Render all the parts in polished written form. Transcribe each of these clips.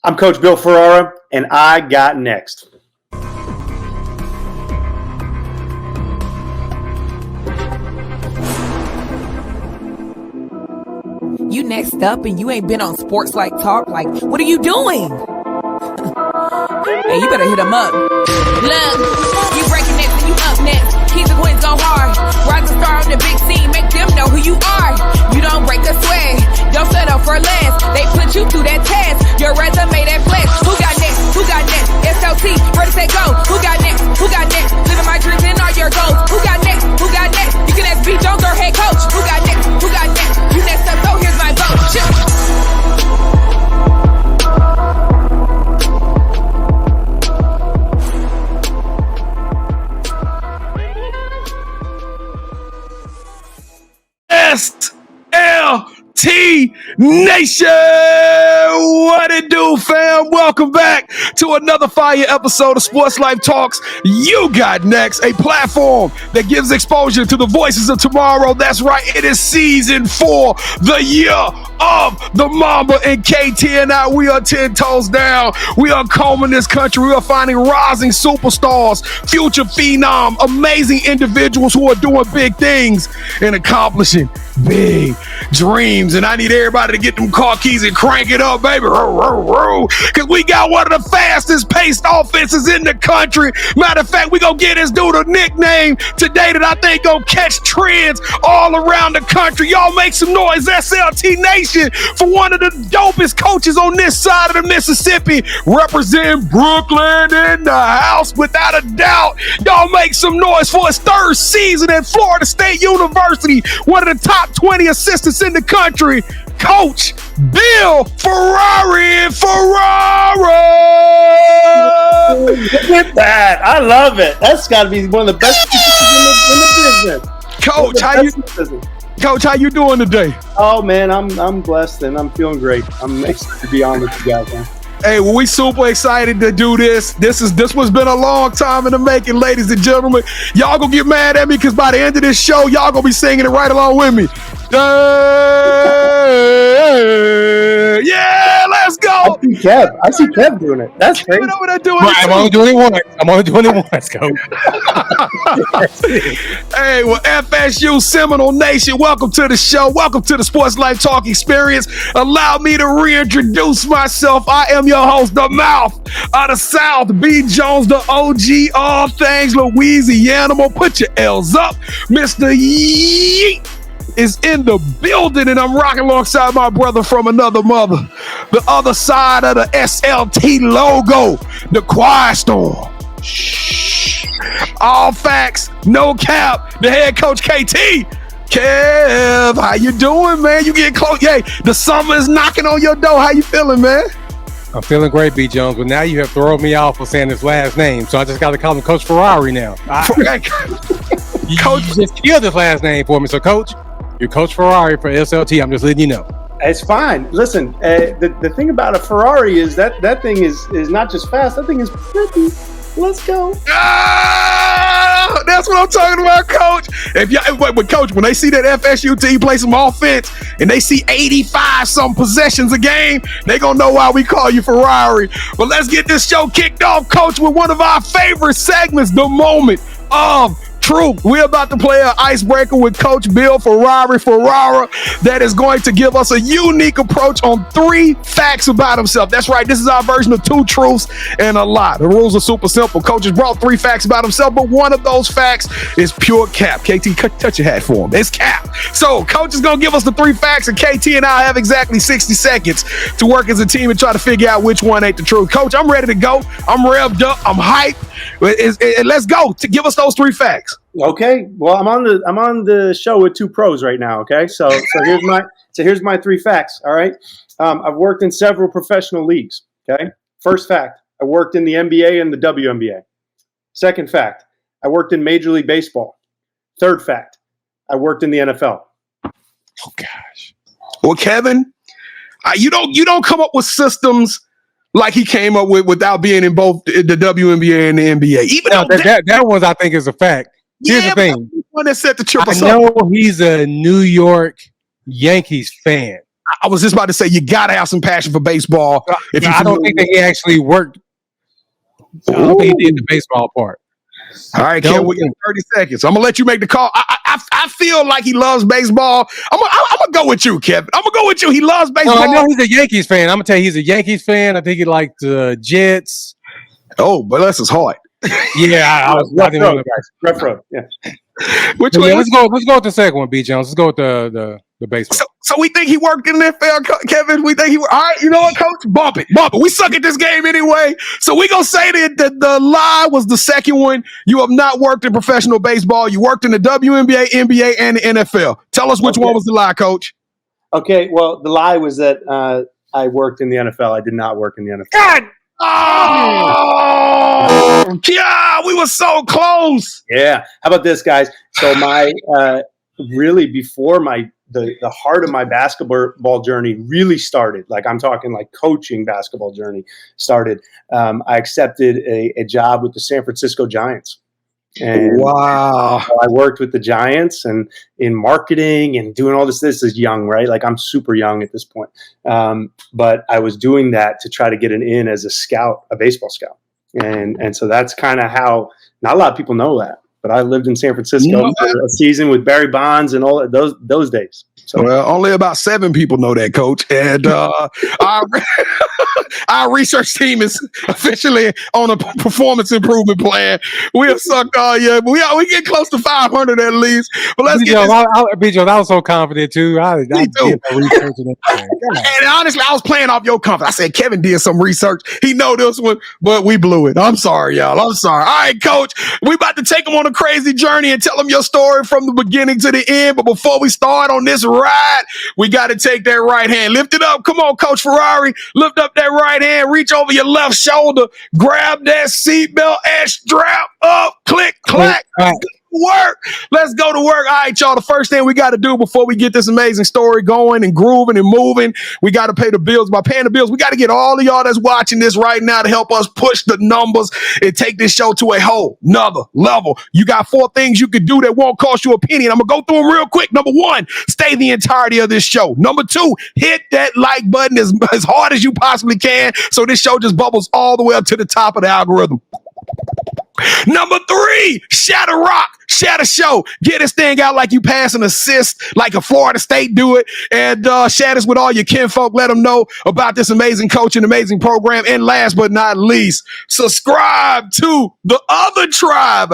I'm Coach Bill Ferrara, and I got next. You next up and you ain't been on Sportslifetalk. Like, what are you doing? Hey, you better hit him up. Look, you breaking next and you up next. Keys and queens go hard. Rise and star on the big scene. Make them know who you are. You don't break a sweat. Don't settle for less. They put you through that test. Your resume that flex. Who got next? Who got next? SLT, ready, set, go. Who got next? Who got next? Living my dreams and all your goals. Who got next? Who got next? You can ask B. Jones or head coach. Who got next? Who got next? You next up, so here's my vote. Shoot. SLT Nation, what it do, fam? Welcome back to another fire episode of Sports Life Talks. You got next, a platform that gives exposure to the voices of tomorrow. That's right, it is season 4, the year of the Mamba, and KT and I, we are 10 toes down. We are combing this country. We are finding rising superstars, future phenom, amazing individuals who are doing big things and accomplishing big dreams. And I need everybody to get them car keys and crank it up, baby, because we got one of the fastest paced offenses in the country. Matter of fact, we gonna get this dude a nickname today that I think gonna catch trends all around the country. Y'all make some noise, SLT Nation, for one of the dopest coaches on this side of the Mississippi, represent Brooklyn in the house without a doubt. Y'all make some noise for his 3rd season at Florida State University, one of the top 20 assistants in the country, Coach Bill Ferrara. Look at that. I love it. That's got to be one of the best in the business. Coach, how you doing today? Oh, man, I'm blessed, and I'm feeling great. I'm excited to be on with you guys, man. Hey, well, we super excited to do this. This one's been a long time in the making, ladies and gentlemen. Y'all gonna get mad at me because by the end of this show, y'all gonna be singing it right along with me. Yeah, let's go. I see Kev doing it. That's crazy. Over there doing right, I'm only doing it once, Coach. Hey, well, FSU Seminole Nation, welcome to the show. Welcome to the Sports Life Talk experience. Allow me to reintroduce myself. I am your host, the mouth of the South, B. Jones, the OG, all things Louisiana. Put your L's up. Mr. Yeet is in the building, and I'm rocking alongside my brother from another mother, the other side of the SLT logo, the Quiet Storm. Shh. All facts, no cap, the head coach KT. Kev, how you doing, man? You getting close? Yay, the summer is knocking on your door. How you feeling, man? I'm feeling great, B. Jones, but now you have thrown me off for saying his last name, so I just got to call him Coach Ferrari now. Coach just killed his last name for me, so Coach, you're Coach Ferrari for SLT. I'm just letting you know. It's fine. Listen, the thing about a Ferrari is that thing is not just fast. That thing is pretty. Let's go. That's what I'm talking about, Coach. But Coach, when they see that FSU team play some offense and they see 85 some possessions a game, they gonna know why we call you Ferrari. But let's get this show kicked off, Coach, with one of our favorite segments, the moment of truth. We're about to play an icebreaker with Coach Bill Ferrara that is going to give us a unique approach on 3 facts about himself. That's right. This is our version of 2 truths and a lie. The rules are super simple. Coach has brought 3 facts about himself, but one of those facts is pure cap. KT, touch your hat for him. It's cap. So Coach is going to give us the 3 facts, and KT and I have exactly 60 seconds to work as a team and try to figure out which one ain't the truth. Coach, I'm ready to go. I'm revved up. I'm hyped. Let's go. To give us those 3 facts. Okay. Well, I'm on the show with 2 pros right now. Okay. So here's my 3 facts. All right. I've worked in several professional leagues. Okay. First fact, I worked in the NBA and the WNBA. Second fact, I worked in Major League Baseball. Third fact, I worked in the NFL. Oh gosh. Well, Kevin, you don't come up with systems like he came up with without being in both the WNBA and the NBA. Even though that one I think is a fact. Here's the thing. One that set the triple. I know he's a New York Yankees fan. I was just about to say, you got to have some passion for baseball. If I don't think that he actually worked. I don't think he did the baseball part. All right, Kevin, we got 30 seconds. I'm going to let you make the call. I feel like he loves baseball. I'm going to go with you, Kevin. I'm going to go with you. He loves baseball. No, I know he's a Yankees fan. I'm going to tell you he's a Yankees fan. I think he liked the Jets. Oh, but that's his heart. Yeah, rough road. Yeah. Which way? Yeah, let's go with the second one, B. Jones. Let's go with the baseball. So we think he worked in the NFL, Kevin. We think he. All right, you know what, Coach? Bump it. We suck at this game anyway. So we gonna say that the lie was the second one. You have not worked in professional baseball. You worked in the WNBA, NBA, and the NFL. Tell us which one was the lie, Coach. Okay. Well, the lie was that I worked in the NFL. I did not work in the NFL. God. Oh, yeah, we were so close. Yeah. How about this, guys? So my really before the heart of my basketball journey really started, like I'm talking like coaching basketball journey started. I accepted a job with the San Francisco Giants. And wow. I worked with the Giants and in marketing and doing all this. This is young, right? Like I'm super young at this point. But I was doing that to try to get an in as a scout, a baseball scout. And so that's kind of how, not a lot of people know that, but I lived in San Francisco for a season with Barry Bonds and all those days. So. Well, only about 7 people know that, Coach. And our research team is officially on a performance improvement plan. We have sucked all year, but we get close to 500 at least. But let's get this. I was so confident too. I did my research and honestly, I was playing off your confidence. I said Kevin did some research. He know this one, but we blew it. I'm sorry, y'all. I'm sorry. All right, Coach. We about to take them on a crazy journey and tell them your story from the beginning to the end. But before we start on this ride, we got to take that right hand. Lift it up. Come on, Coach Ferrari. Lift up that right hand. Reach over your left shoulder. Grab that seatbelt and strap up. Click, clack. Work. Let's go to work. All right, y'all. The first thing we got to do before we get this amazing story going and grooving and moving, we got to pay the bills. By paying the bills, we got to get all of y'all that's watching this right now to help us push the numbers and take this show to a whole nother level. You got 4 things you could do that won't cost you a penny. And I'm going to go through them real quick. Number 1, stay the entirety of this show. Number 2, hit that like button as hard as you possibly can so this show just bubbles all the way up to the top of the algorithm. Number 3, shatter rock, shatter show. Get this thing out like you pass an assist, like a Florida State do it, and share this with all your kinfolk. Let them know about this amazing coach and amazing program. And last but not least, subscribe to the other tribe.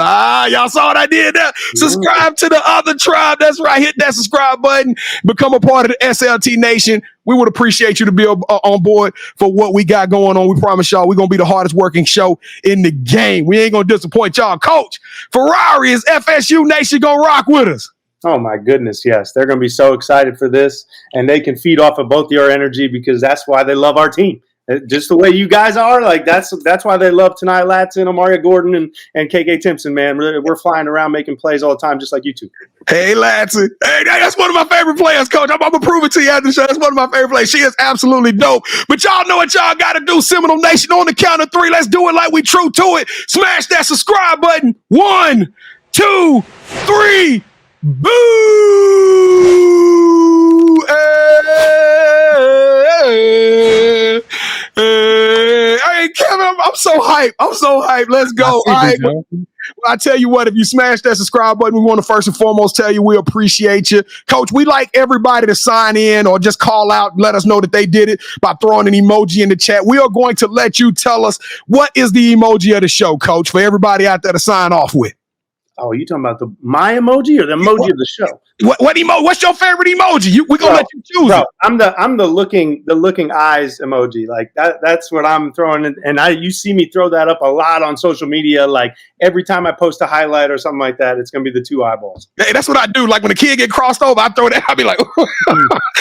Y'all saw what I did there? Subscribe to the other tribe. That's right. Hit that subscribe button. Become a part of the SLT Nation. We would appreciate you to be on board for what we got going on. We promise y'all we're going to be the hardest working show in the game. We ain't going to disappoint y'all. Coach Ferrari, is FSU Nation going to rock with us? Oh, my goodness, yes. They're going to be so excited for this, and they can feed off of both your energy because that's why they love our team. Just the way you guys are, like that's why they love Tanai Latson, Amaria Gordon, and KK Timpson, man. We're flying around making plays all the time, just like you two. Hey, Latson. Hey, that's one of my favorite players, Coach. I'm going to prove it to you after the show. That's one of my favorite players. She is absolutely dope. But y'all know what y'all got to do. Seminole Nation, on the count of 3. Let's do it like we true to it. Smash that subscribe button. 1, 2, 3. Boo! Hey, Kevin, I'm so hyped. Let's go. All right. I tell you what, if you smash that subscribe button, we want to first and foremost tell you we appreciate you. Coach, we like everybody to sign in or just call out, let us know that they did it by throwing an emoji in the chat. We are going to let you tell us what is the emoji of the show, Coach, for everybody out there to sign off with. Oh, you talking about my emoji or the emoji of the show? What's your favorite emoji? We're gonna let you choose. Bro, I'm the looking eyes emoji. Like that's what I'm throwing in, and you see me throw that up a lot on social media. Like every time I post a highlight or something like that, it's gonna be the 2 eyeballs. Hey, that's what I do. Like when a kid get crossed over, I throw that. I'll be like,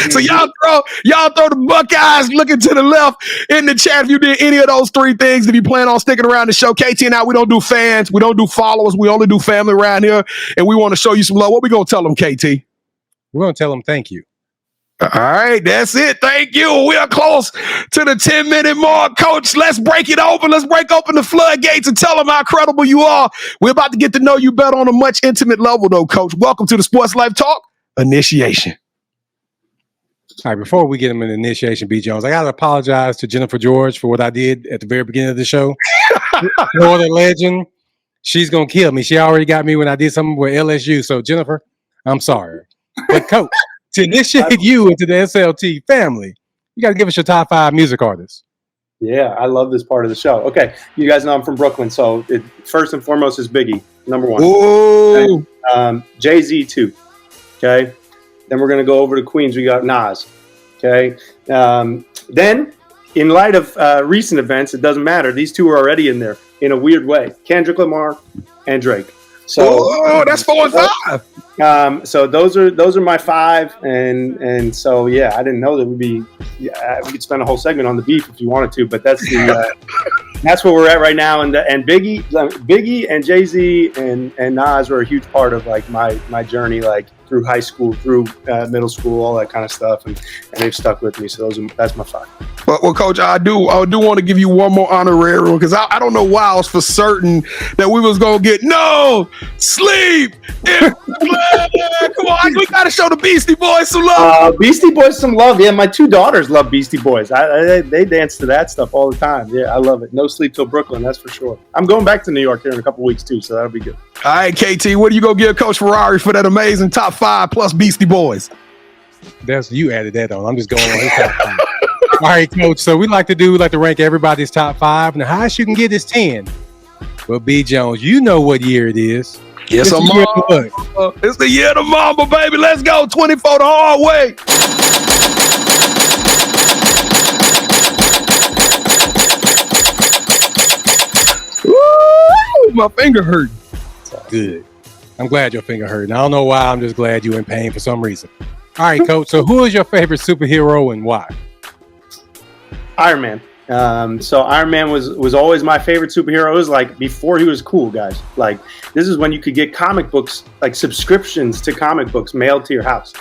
so y'all throw the Buckeyes looking to the left in the chat if you did any of those 3 things. If you plan on sticking around the show, KT and I, we don't do fans, we don't do followers, we only do family around here, and we want to show you some love. What we gonna tell them, KT? We're going to tell them thank you. All right, that's it. Thank you. We are close to the 10-minute mark. Coach, let's break it open. Let's break open the floodgates and tell them how credible you are. We're about to get to know you better on a much intimate level, though, Coach. Welcome to the Sports Life Talk Initiation. All right, before we get him in the initiation, B. Jones, I got to apologize to Jennifer George for what I did at the very beginning of the show. Florida legend. She's going to kill me. She already got me when I did something with LSU. So, Jennifer, I'm sorry. But, Coach, to initiate you into the SLT family, you got to give us your top 5 music artists. Yeah, I love this part of the show. Okay, you guys know I'm from Brooklyn, so first and foremost is Biggie, number 1. Ooh. Okay? Jay-Z, 2. Okay, then we're going to go over to Queens. We got Nas. Okay, then in light of recent events, it doesn't matter. These 2 are already in there in a weird way. Kendrick Lamar and Drake. So that's 4 and 5. So those are my 5, and so yeah, I didn't know that we could spend a whole segment on the beef if you wanted to, but that's that's where we're at right now. And Biggie and Jay-Z and Nas were a huge part of like my journey, like through high school, through middle school, all that kind of stuff, and they've stuck with me. So that's my 5. Well, Coach, I do want to give you one more honorary because I don't know why I was for certain that we was gonna get no sleep. Come on, we gotta show the Beastie Boys some love. Beastie Boys some love. Yeah, my 2 daughters love Beastie Boys. They dance to that stuff all the time. Yeah, I love it. No sleep till Brooklyn, that's for sure. I'm going back to New York here in a couple weeks too, so that'll be good. All right, KT, what are you gonna give Coach Ferrari for that amazing top 5 plus Beastie Boys? That's you added that on. I'm just going on his top 5. All right, Coach. So we like to rank everybody's top 5. And the highest you can get is 10. Well, B. Jones, you know what year it is. Yes, I'm it's the year of the Mamba, baby. Let's go. 24 the hard way. Woo! My finger hurt. Good. I'm glad your finger hurt. And I don't know why. I'm just glad you're in pain for some reason. All right, Coach. So who is your favorite superhero and why? Iron Man. So Iron Man was always my favorite superhero. It was like before he was cool, guys. Like this is when you could get comic books, like subscriptions to comic books mailed to your house.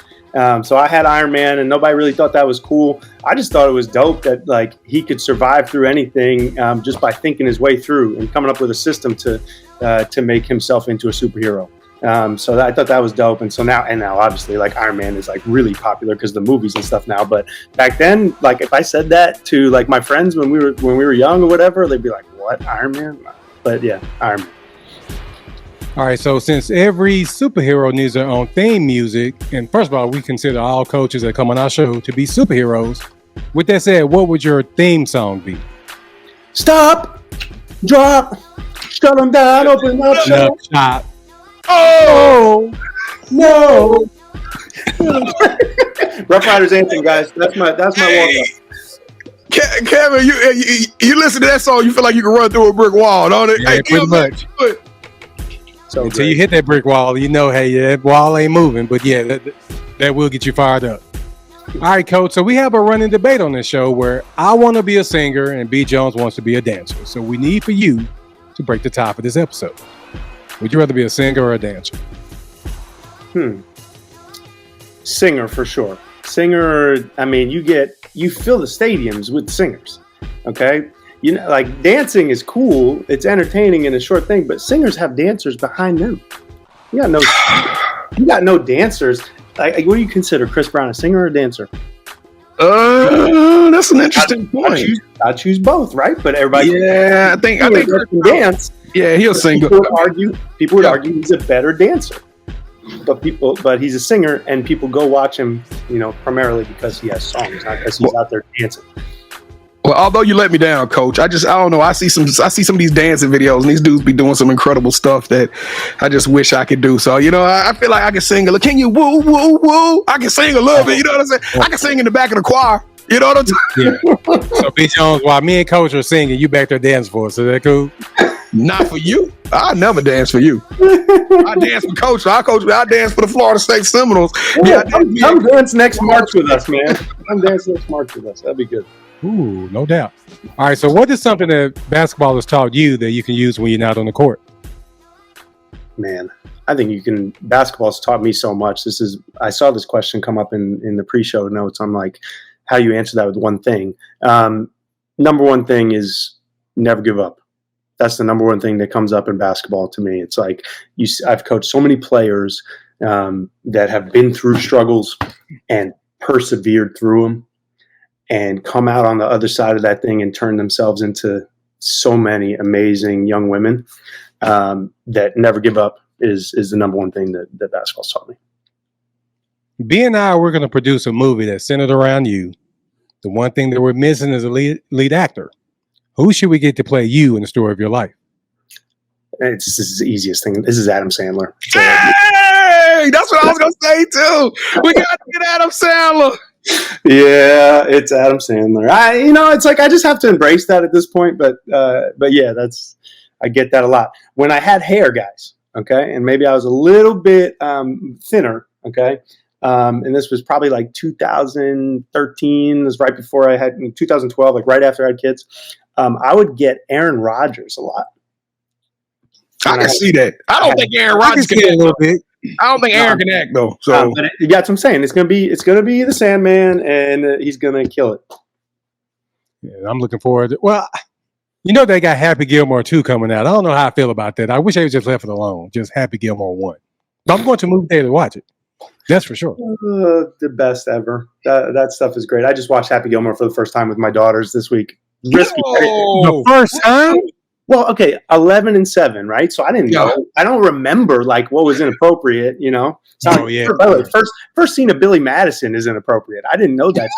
So I had Iron Man, and nobody really thought that was cool. I just thought it was dope that like he could survive through anything just by thinking his way through and coming up with a system to make himself into a superhero. So I thought that was dope. And so now obviously like Iron Man is like really popular because of the movies and stuff now. But back then, like if I said that to like my friends when we were young or whatever, they'd be like, "What, Iron Man?" But yeah, Iron Man. All right. So since every superhero needs their own theme music, and first of all, we consider all coaches that come on our show to be superheroes. With that said, what would your theme song be? Stop, drop, shut them down, open up, shop. Oh no! Rough Riders anthem, guys. That's my warm-up. Kevin, you listen to that song, you feel like you can run through a brick wall, don't it? Yeah, hey, pretty much. So until you hit that brick wall, you know, hey, that wall ain't moving. But yeah, that will get you fired up. All right, Coach. So we have a running debate on this show where I want to be a singer and B. Jones wants to be a dancer. So we need for you to break the tie for this episode. Would you rather be a singer or a dancer? Singer for sure. Singer, I mean, you fill the stadiums with singers. Okay? You know, like dancing is cool, it's entertaining and a short thing, but singers have dancers behind them. You got no dancers. Like what do you consider Chris Brown, a singer or a dancer? That's an interesting point. I choose both, right? But everybody I think Chris can dance. Yeah, he'll sing. People would argue he's a better dancer. But he's a singer, and people go watch him, you know, primarily because he has songs, not because he's out there dancing. Well, although you let me down, Coach, I don't know. I see some of these dancing videos, and these dudes be doing some incredible stuff that I just wish I could do. So, you know, I feel like I can sing. Can you woo woo woo? I can sing a little bit. You know what I'm saying? I can sing in the back of the choir. You know what I'm saying? Yeah. So, B. Jones, while me and Coach are singing, you back there dancing for us. Is that cool? Not for you. I never dance for you. I dance for Coach. I dance for the Florida State Seminoles. Yeah, come dance next March with us, man. Come dance next March with us. That'd be good. Ooh, no doubt. All right, so what is something that basketball has taught you that you can use when you're not on the court? Man, I think basketball's taught me so much. I saw this question come up in the pre-show notes. I'm like, how you answer that with one thing. Number one thing is never give up. That's the number one thing that comes up in basketball to me. It's like I've coached so many players that have been through struggles and persevered through them and come out on the other side of that thing and turn themselves into so many amazing young women that never give up is the number one thing that basketball's taught me. B and I, we're going to produce a movie that's centered around you. The one thing that we're missing is a lead actor. Who should we get to play you in the story of your life? This is the easiest thing. This is Adam Sandler. Hey, that's what I was gonna say too. We got to get Adam Sandler. Yeah, it's Adam Sandler. It's like I just have to embrace that at this point. But yeah, I get that a lot. When I had hair, guys, okay, and maybe I was a little bit thinner, okay, and this was probably like 2013. This was right before I had 2012, like right after I had kids. I would get Aaron Rodgers a lot. I can see that. I don't think Aaron Rodgers can act a little bit. I don't think Aaron can act though. So but that's what I'm saying. It's gonna be the Sandman, and he's gonna kill it. Yeah, I'm looking forward to. Well, they got Happy Gilmore 2 coming out. I don't know how I feel about that. I wish they just left it alone. Just Happy Gilmore 1. But I'm going to movie theater to watch it. That's for sure. The best ever. That stuff is great. I just watched Happy Gilmore for the first time with my daughters this week. Risky. The first time? Well, okay, 11 and 7, right? So I didn't know. I don't remember like what was inappropriate, So yeah. By the way, first scene of Billy Madison is inappropriate. I didn't know that.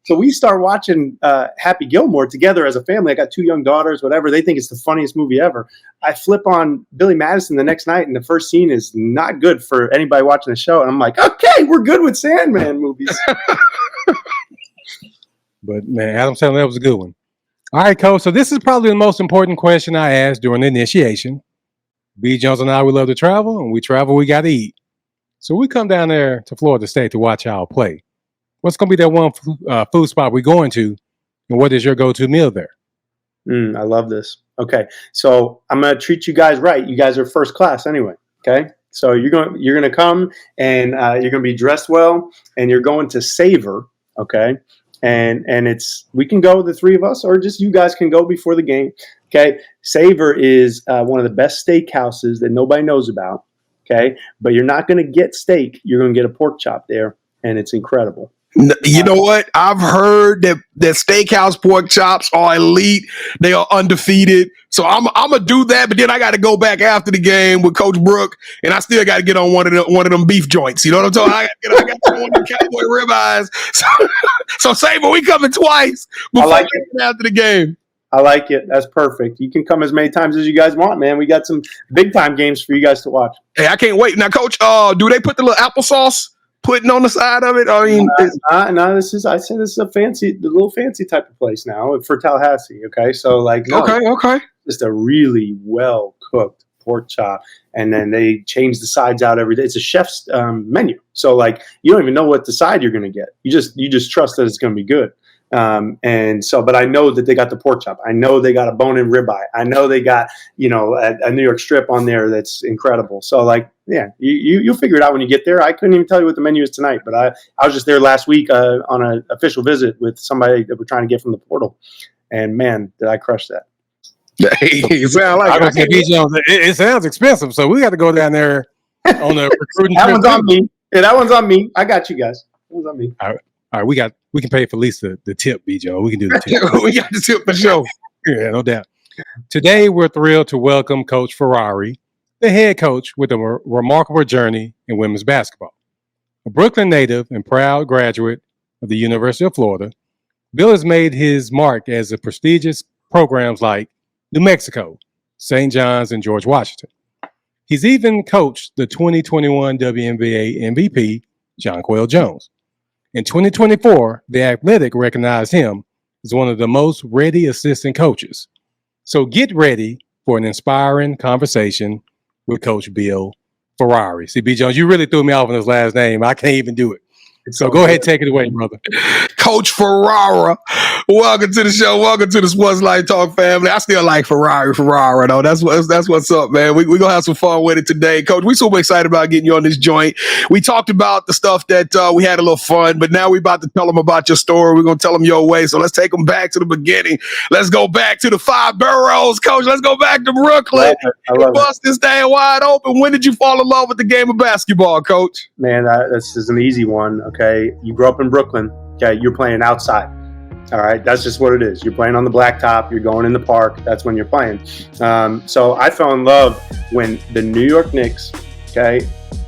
So we start watching Happy Gilmore together as a family. I got 2 young daughters, whatever. They think it's the funniest movie ever. I flip on Billy Madison the next night, and the first scene is not good for anybody watching the show. And I'm like, okay, we're good with Sandman movies. But man, Adam Sandler, that was a good one. All right, Coach. So this is probably the most important question I asked during the initiation. B. Jones and I, we love to travel, and we travel, we got to eat. So we come down there to Florida State to watch y'all play. What's going to be that one food spot we're going to, and what is your go-to meal there? I love this. Okay, so I'm going to treat you guys right. You guys are first class anyway, okay? So you're going to come, and you're going to be dressed well, and you're going to Savor, okay? And we can go, the 3 of us, or just you guys can go before the game. Okay. Savor is one of the best steakhouses that nobody knows about. Okay. But you're not going to get steak. You're going to get a pork chop there, and it's incredible. You know what? I've heard that steakhouse pork chops are elite. They are undefeated. So I'm gonna do that, but then I got to go back after the game with Coach Brooke, and I still got to get on one of them beef joints. You know what I'm talking? I got to one of them cowboy ribeyes. So Saber, we coming twice before after the game. I like it. That's perfect. You can come as many times as you guys want, man. We got some big time games for you guys to watch. Hey, I can't wait. Now, Coach, do they put the little applesauce pudding on the side of it? I mean, no. This is the little fancy type of place now for Tallahassee. Okay, so like, okay, just a really well cooked pork chop, and then they change the sides out every day. It's a chef's menu, so like you don't even know what the side you're going to get. You just trust that it's going to be good. But I know that they got the pork chop. I know they got a bone-in ribeye. I know they got, a New York strip on there that's incredible. So like, yeah, you'll figure it out when you get there. I couldn't even tell you what the menu is tonight, but I was just there last week on an official visit with somebody that we're trying to get from the portal, and man, did I crush that. You sound like it sounds expensive, so we got to go down there on a recruiting That trip. one's on me. Yeah, that one's on me. I got you guys. That one's on me. All right, we can pay for at least the tip, B. Joe. We can do the tip. We got the tip for sure. Yeah, no doubt. Today, we're thrilled to welcome Coach Ferrara, the head coach with a remarkable journey in women's basketball. A Brooklyn native and proud graduate of the University of Florida, Bill has made his mark as a prestigious programs like New Mexico, St. John's, and George Washington. He's even coached the 2021 WNBA MVP, Jonquel Jones. In 2024, The Athletic recognized him as one of the most ready assistant coaches. So get ready for an inspiring conversation with Coach Bill Ferrara. See, B. Jones, you really threw me off on his last name. I can't even do it. So go ahead, take it away, brother. Coach Ferrara. Welcome to the show. Welcome to the Sports Life Talk family. I still like Ferrara though. That's what's up, man. We gonna have some fun with it today, Coach. We super excited about getting you on this joint. We talked about the stuff that we had a little fun, but now we about to tell them about your story. We're gonna tell them your way. So let's take them back to the beginning. Let's go back to the 5 boroughs, Coach. Let's go back to Brooklyn. I love Bust this thing wide open. When did you fall in love with the game of basketball, Coach? Man, this is an easy one. Okay, you grew up in Brooklyn. Okay, you're playing outside. All right, that's just what it is. You're playing on the blacktop. You're going in the park. That's when you're playing. So I fell in love when the New York Knicks, okay,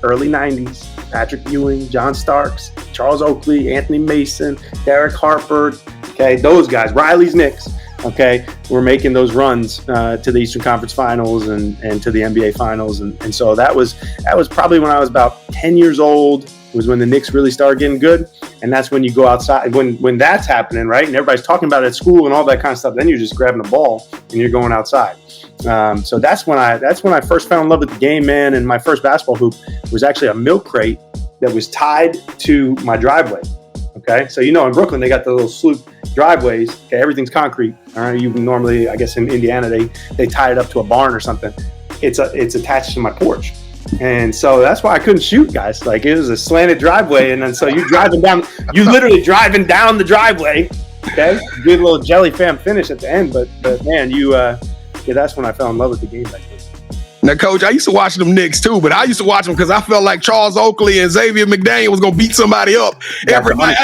early 90s, Patrick Ewing, John Starks, Charles Oakley, Anthony Mason, Derek Harper, okay, those guys, Riley's Knicks, okay, were making those runs to the Eastern Conference Finals and to the NBA Finals. And so that was probably when I was about 10 years old, was when the Knicks really started getting good. And that's when you go outside, when that's happening, right? And everybody's talking about it at school and all that kind of stuff. Then you're just grabbing a ball and you're going outside. So that's when I first fell in love with the game, man. And my first basketball hoop was actually a milk crate that was tied to my driveway. Okay, so in Brooklyn they got the little sloop driveways. Okay, everything's concrete. All right, you normally, I guess in Indiana they tie it up to a barn or something. It's attached to my porch. And so that's why I couldn't shoot, guys. Like, it was a slanted driveway, and then so you literally driving down the driveway. Okay, good little jelly fam finish at the end, but man, that's when I fell in love with the game back then. Now, Coach, I used to watch them Knicks too, but I used to watch them because I felt like Charles Oakley and Xavier McDaniel was gonna beat somebody up every night.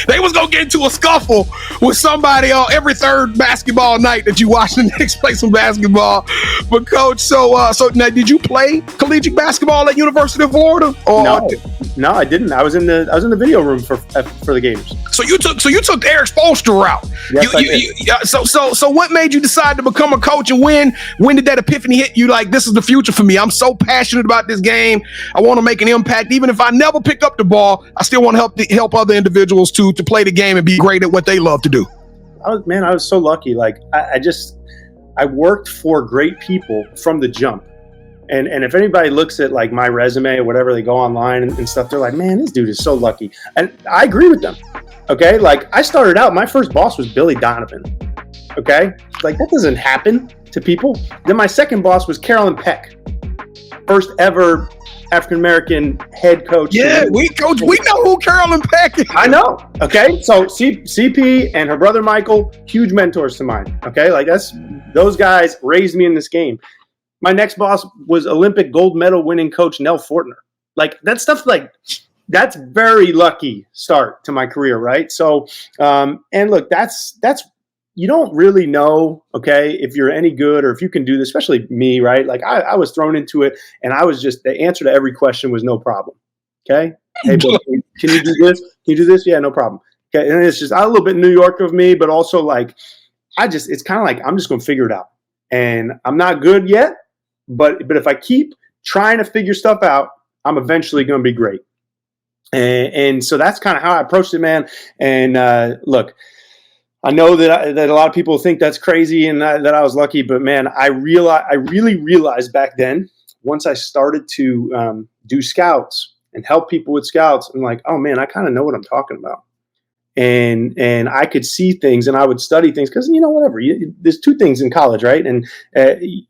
They was gonna get into a scuffle with somebody on every third basketball night that you watch the Knicks play some basketball. But Coach, so now, did you play collegiate basketball at University of Florida? No, I didn't. I was in the video room for the games. So you took the Eric Spoelstra route. Yes, I did. So what made you decide to become a coach, and when did that epiphany hit you? Like, this is the future for me. I'm so passionate about this game. I want to make an impact. Even if I never pick up the ball, I still want to help other individuals to play the game and be great at what they love to do. I was so lucky. Like, I worked for great people from the jump. And if anybody looks at like my resume or whatever, they go online and stuff, they're like, man, this dude is so lucky. And I agree with them. Okay. Like, I started out, my first boss was Billy Donovan. Okay. Like, that doesn't happen to people. Then my second boss was Carolyn Peck, first ever African-American head coach. Yeah, we know who Carolyn Peck is. I know. Okay. So CP and her brother Michael, huge mentors to mine. Okay. Like, those guys raised me in this game. My next boss was Olympic gold medal winning coach Nell Fortner. Like, that stuff, like, that's very lucky start to my career, right? So, and look, that's you don't really know, okay, if you're any good or if you can do this, especially me, right? Like, I was thrown into it, and I was just, the answer to every question was no problem. Okay. Hey, Bill, can you do this? Can you do this? Yeah, no problem. Okay. And it's just a little bit New York of me, but also like, it's kind of like, I'm just going to figure it out. And I'm not good yet, but if I keep trying to figure stuff out, I'm eventually going to be great. And so that's kind of how I approached it, man. And look, I know that a lot of people think that's crazy and that I was lucky, but man, I really realized back then, once I started to do scouts and help people with scouts, I'm like, oh man, I kind of know what I'm talking about. And I could see things, and I would study things because, whatever. There's two things in college, right? And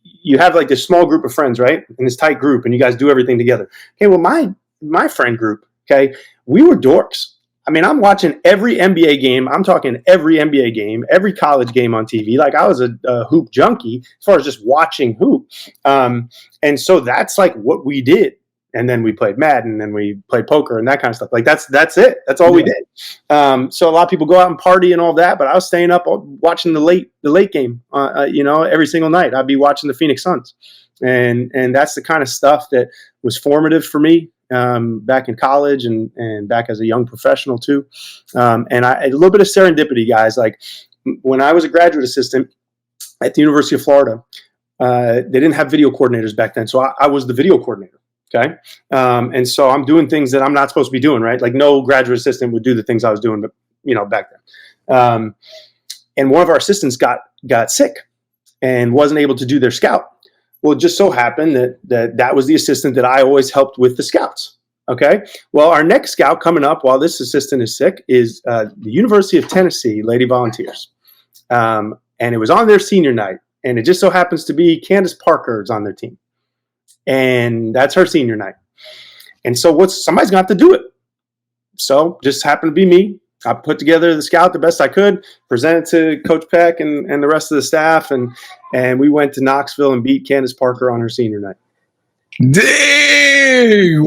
you have like this small group of friends, right? In this tight group, and you guys do everything together. Okay, well, my friend group, okay, we were dorks. I mean, I'm watching every NBA game. I'm talking every NBA game, every college game on TV. Like, I was a hoop junkie as far as just watching hoop. And so that's like what we did. And then we played Madden, and we played poker and that kind of stuff. Like, that's it. That's all we did. So a lot of people go out and party and all that, but I was staying up watching the late game. Every single night I'd be watching the Phoenix Suns, and that's the kind of stuff that was formative for me back in college and back as a young professional too. And a little bit of serendipity, guys. Like, when I was a graduate assistant at the University of Florida, they didn't have video coordinators back then, so I was the video coordinator. Okay. And so I'm doing things that I'm not supposed to be doing, right? Like, no graduate assistant would do the things I was doing, but back then. And one of our assistants got sick and wasn't able to do their scout. Well, it just so happened that was the assistant that I always helped with the scouts. Okay. Well, our next scout coming up while this assistant is sick is the University of Tennessee Lady Volunteers. And it was on their senior night. And it just so happens to be Candace Parker is on their team. And that's her senior night. And so somebody's got to do it. So just happened to be me. I put together the scout the best I could, presented to Coach Peck and the rest of the staff. And we went to Knoxville and beat Candace Parker on her senior night. Dang!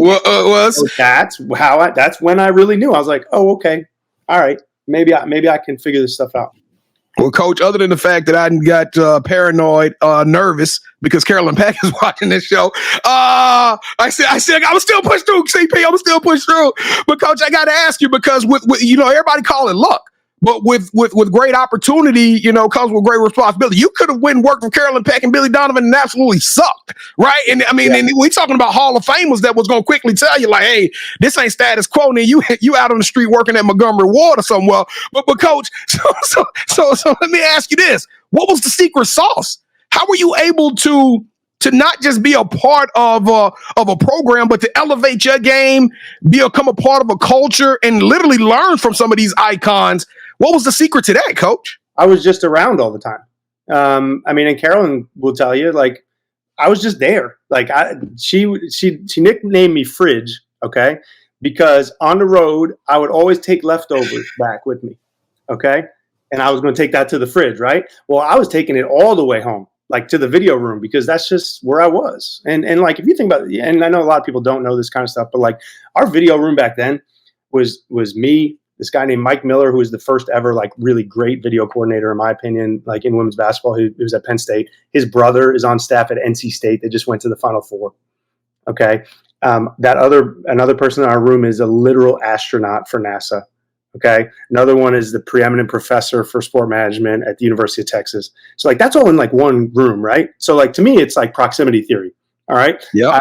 So that's when I really knew. I was like, oh, okay. All right. Maybe I can figure this stuff out. Well, Coach, other than the fact that I got paranoid, nervous because Carolyn Peck is watching this show, I said I was still pushed through. CP, I was still pushed through. But Coach, I got to ask you because with everybody call it luck, but with great opportunity, comes with great responsibility. You could have went and worked with Carolyn Peck and Billy Donovan and absolutely sucked, right? And I mean, and we talking about Hall of Famers that was going to quickly tell you like, hey, this ain't status quo. And then you out on the street working at Montgomery Ward or somewhere. But Coach, so let me ask you this: what was the secret sauce? How were you able to not just be a part of a program, but to elevate your game, become a part of a culture, and literally learn from some of these icons? What was the secret to that, Coach? I was just around all the time. And Carolyn will tell you, like, I was just there. Like, she nicknamed me Fridge, okay? Because on the road, I would always take leftovers back with me, okay? And I was going to take that to the fridge, right? Well, I was taking it all the way home, like to the video room, because that's just where I was. And like, if you think about it, and I know a lot of people don't know this kind of stuff, but like our video room back then was me, this guy named Mike Miller, who was the first ever like really great video coordinator, in my opinion, like in women's basketball, who was at Penn State. His brother is on staff at NC State. They just went to the Final Four. Okay. Another person in our room is a literal astronaut for NASA. Okay. Another one is the preeminent professor for sport management at the University of Texas. So like, that's all in like one room. Right. So like, to me, it's like proximity theory. All right. Yeah.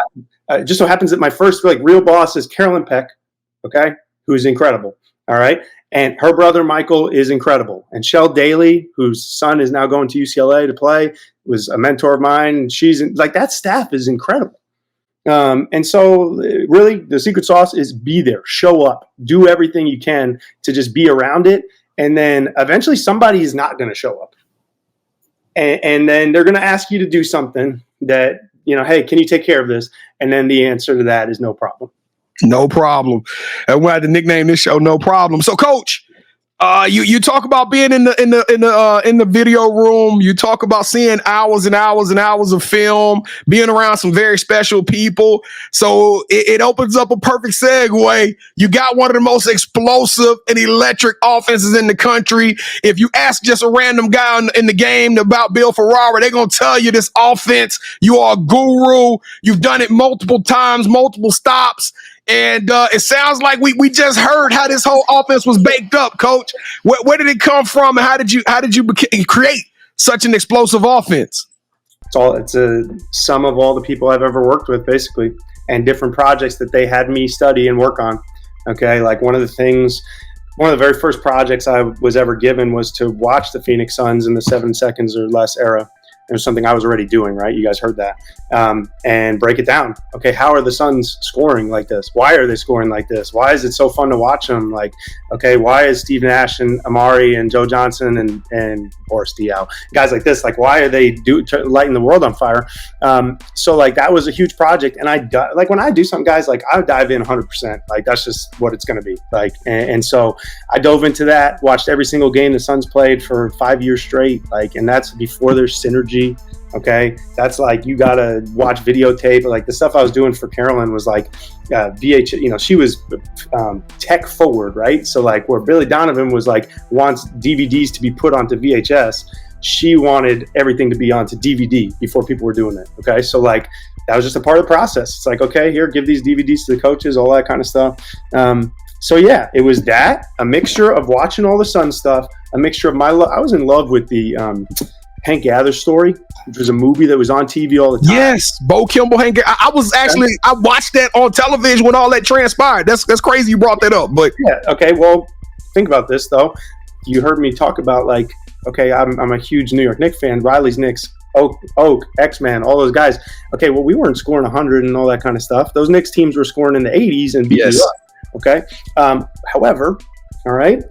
It just so happens that my first like real boss is Carolyn Peck. Okay. Who's incredible. All right. And her brother, Michael, is incredible. And Shell Daly, whose son is now going to UCLA to play, was a mentor of mine. She's like, that staff is incredible. And so really the secret sauce is be there, show up, do everything you can to just be around it. And then eventually somebody is not going to show up. And then they're going to ask you to do something that, hey, can you take care of this? And then the answer to that is no problem. No problem. And we had to nickname this show No Problem. So, Coach, you talk about being in the video room. You talk about seeing hours and hours and hours of film, being around some very special people. So it opens up a perfect segue. You got one of the most explosive and electric offenses in the country. If you ask just a random guy in the game about Bill Ferrara, they're going to tell you this offense. You are a guru. You've done it multiple times, multiple stops. And it sounds like we just heard how this whole offense was baked up, Coach. Where did it come from, and how did you create such an explosive offense? It's a sum of all the people I've ever worked with, basically, and different projects that they had me study and work on. Okay, like one of the very first projects I was ever given was to watch the Phoenix Suns in the 7 seconds or less era. It was something I was already doing, right? You guys heard that. And break it down. Okay, how are the Suns scoring like this? Why are they scoring like this? Why is it so fun to watch them? Like, okay, why is Steve Nash and Amari and Joe Johnson and Boris Diaw, guys like this, like, why are they lighting the world on fire? So, like, that was a huge project. And when I do something, guys, like, I would dive in 100%. Like, that's just what it's going to be. Like, and so I dove into that, watched every single game the Suns played for 5 years straight. Like, and that's before their synergy. Okay, that's like, you gotta watch videotape. Like the stuff I was doing for Carolyn was like VH. She was tech forward, right? So like where Billy Donovan was like wants DVDs to be put onto VHS, she wanted everything to be onto DVD before people were doing it. Okay, so like that was just a part of the process. It's like, okay, here, give these DVDs to the coaches, all that kind of stuff. So yeah, it was that, a mixture of watching all the Sun stuff, a mixture of I was in love with the Hank Gather story, which was a movie that was on TV all the time. Yes, Bo Kimball, Hank. I watched that on television when all that transpired. That's crazy you brought that up. But yeah, okay. Well, think about this though. You heard me talk about like, okay, I'm a huge New York Knicks fan. Riley's Knicks Oak, X-Man, all those guys. Okay, well, we weren't scoring 100 and all that kind of stuff. Those Knicks teams were scoring in the 80s and beating you up. Okay. However, all right,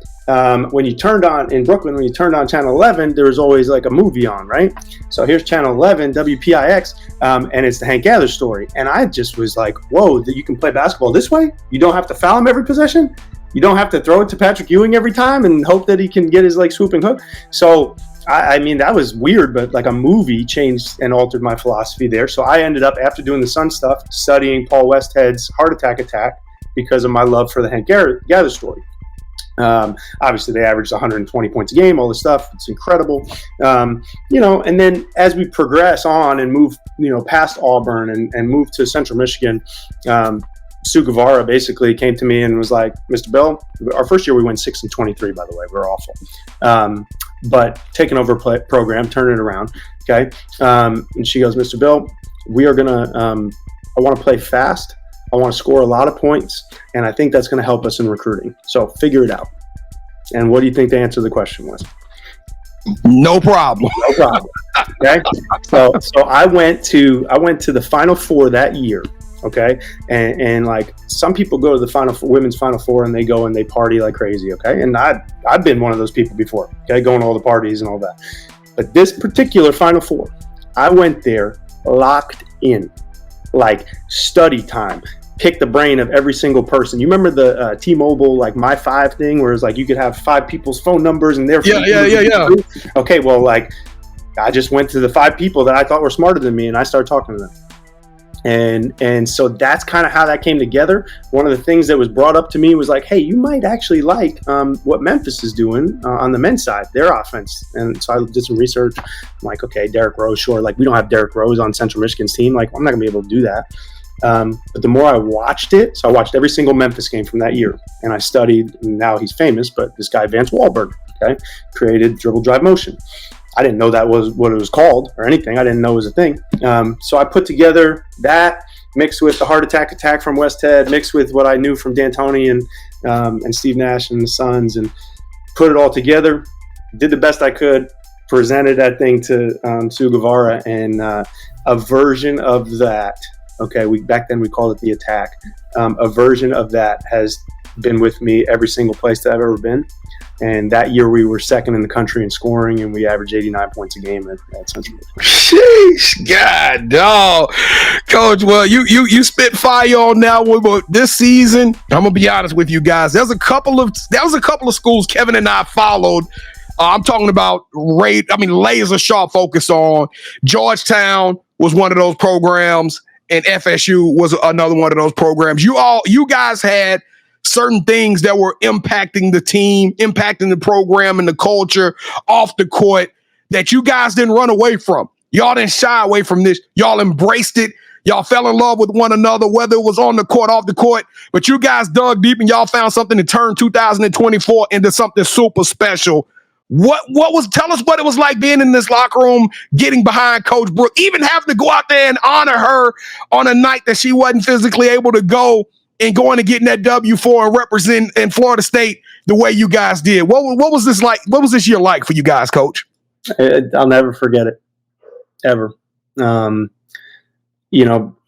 when you turned on in Brooklyn, when you turned on Channel 11, there was always like a movie on, right? So here's Channel 11, WPIX, and it's the Hank Gather story. And I just was like, whoa, that you can play basketball this way? You don't have to foul him every possession? You don't have to throw it to Patrick Ewing every time and hope that he can get his like swooping hook? So I mean, that was weird, but like a movie changed and altered my philosophy there. So I ended up, after doing the Sun stuff, studying Paul Westhead's heart attack because of my love for the Hank Gather story. Obviously, they averaged 120 points a game, all this stuff. It's incredible. And then as we progress on and move, past Auburn and move to Central Michigan, Sue Guevara basically came to me and was like, Mr. Bill, our first year we went 6-23, by the way. We were awful. But taking over a program, turning it around. Okay. And she goes, Mr. Bill, we are going to, I want to play fast. I want to score a lot of points. And I think that's going to help us in recruiting. So figure it out. And what do you think the answer to the question was? No problem. No problem. Okay. So I went to the Final Four that year. Okay. And like some people go to the women's Final Four and they go and they party like crazy. Okay. And I've been one of those people before. Okay. Going to all the parties and all that. But this particular Final Four, I went there locked in, like study time. Pick the brain of every single person. You remember the T-Mobile like My Five thing, where it's like you could have 5 people's phone numbers and their yeah. Okay, well, like I just went to the 5 people that I thought were smarter than me, and I started talking to them. And so that's kind of how that came together. One of the things that was brought up to me was like, hey, you might actually like what Memphis is doing on the men's side, their offense. And so I did some research. I'm like, okay, Derrick Rose, sure. Like we don't have Derrick Rose on Central Michigan's team. Like I'm not gonna be able to do that. But the more I watched it, so I watched every single Memphis game from that year, and I studied, and now he's famous, but this guy, Vance Wahlberg, okay, created dribble drive motion. I didn't know that was what it was called or anything. I didn't know it was a thing. So I put together that mixed with the heart attack from Westhead, mixed with what I knew from D'Antoni and Steve Nash and the Suns, and put it all together, did the best I could, presented that thing to Sue Guevara, and a version of that. Okay, back then we called it the attack. A version of that has been with me every single place that I've ever been. And that year we were second in the country in scoring, and we averaged 89 points a game at Central. Sheesh, God, dog, Coach. Well, you spit fire on that one, but this season, I'm gonna be honest with you guys. There was a couple of schools Kevin and I followed. I'm talking about laser sharp focus on. Georgetown was one of those programs, and FSU was another one of those programs. You guys had certain things that were impacting the team, impacting the program and the culture off the court that you guys didn't run away from. Y'all didn't shy away from this. Y'all embraced it. Y'all fell in love with one another, whether it was on the court, off the court. But you guys dug deep and y'all found something to turn 2024 into something super special. Tell us what it was like being in this locker room, getting behind Coach Brooke, even having to go out there and honor her on a night that she wasn't physically able to go, and going and getting that W4 and represent in Florida State the way you guys did. What was this like? What was this year like for you guys, Coach? I'll never forget it, ever.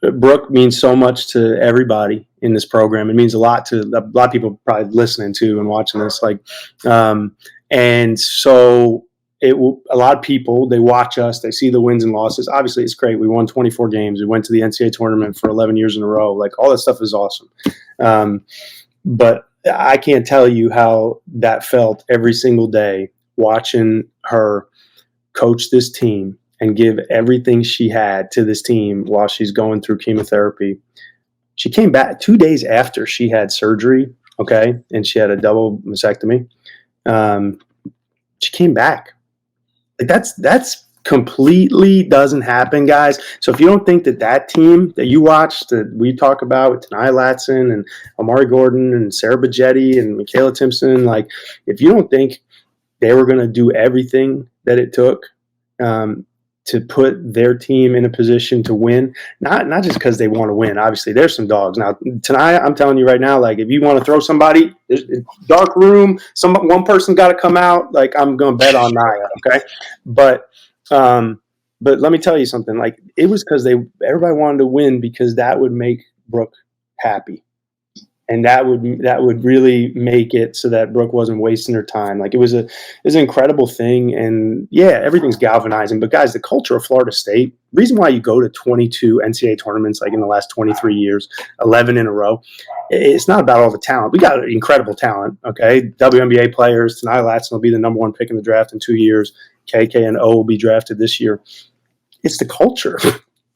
Brooke means so much to everybody in this program. It means a lot to a lot of people probably listening to and watching this. And so a lot of people, they watch us, they see the wins and losses. Obviously, it's great. We won 24 games. We went to the NCAA tournament for 11 years in a row. Like, all that stuff is awesome. But I can't tell you how that felt every single day watching her coach this team and give everything she had to this team while she's going through chemotherapy. She came back 2 days after she had surgery, okay, and she had a double mastectomy. She came back. Like that's completely doesn't happen, guys. So if you don't think that team that you watched, that we talk about with Tanai Latson and Amari Gordon and Sarah Bajetti and Michaela Timpson, like if you don't think they were going to do everything that it took to put their team in a position to win, not just because they want to win. Obviously, there's some dogs. Now, tonight, I'm telling you right now, like, if you want to throw somebody, dark room, one person got to come out, like, I'm going to bet on Naya, okay? But But let me tell you something. Like, it was because everybody wanted to win because that would make Brooke happy. And that would really make it so that Brooke wasn't wasting her time. Like, it was an incredible thing. And yeah, everything's galvanizing. But guys, the culture of Florida State, reason why you go to 22 NCAA tournaments, like in the last 23 years, 11 in a row, it's not about all the talent. We got incredible talent. Okay. WNBA players, Tanai Latson will be the number 1 pick in the draft in 2 years. KK and O will be drafted this year. It's the culture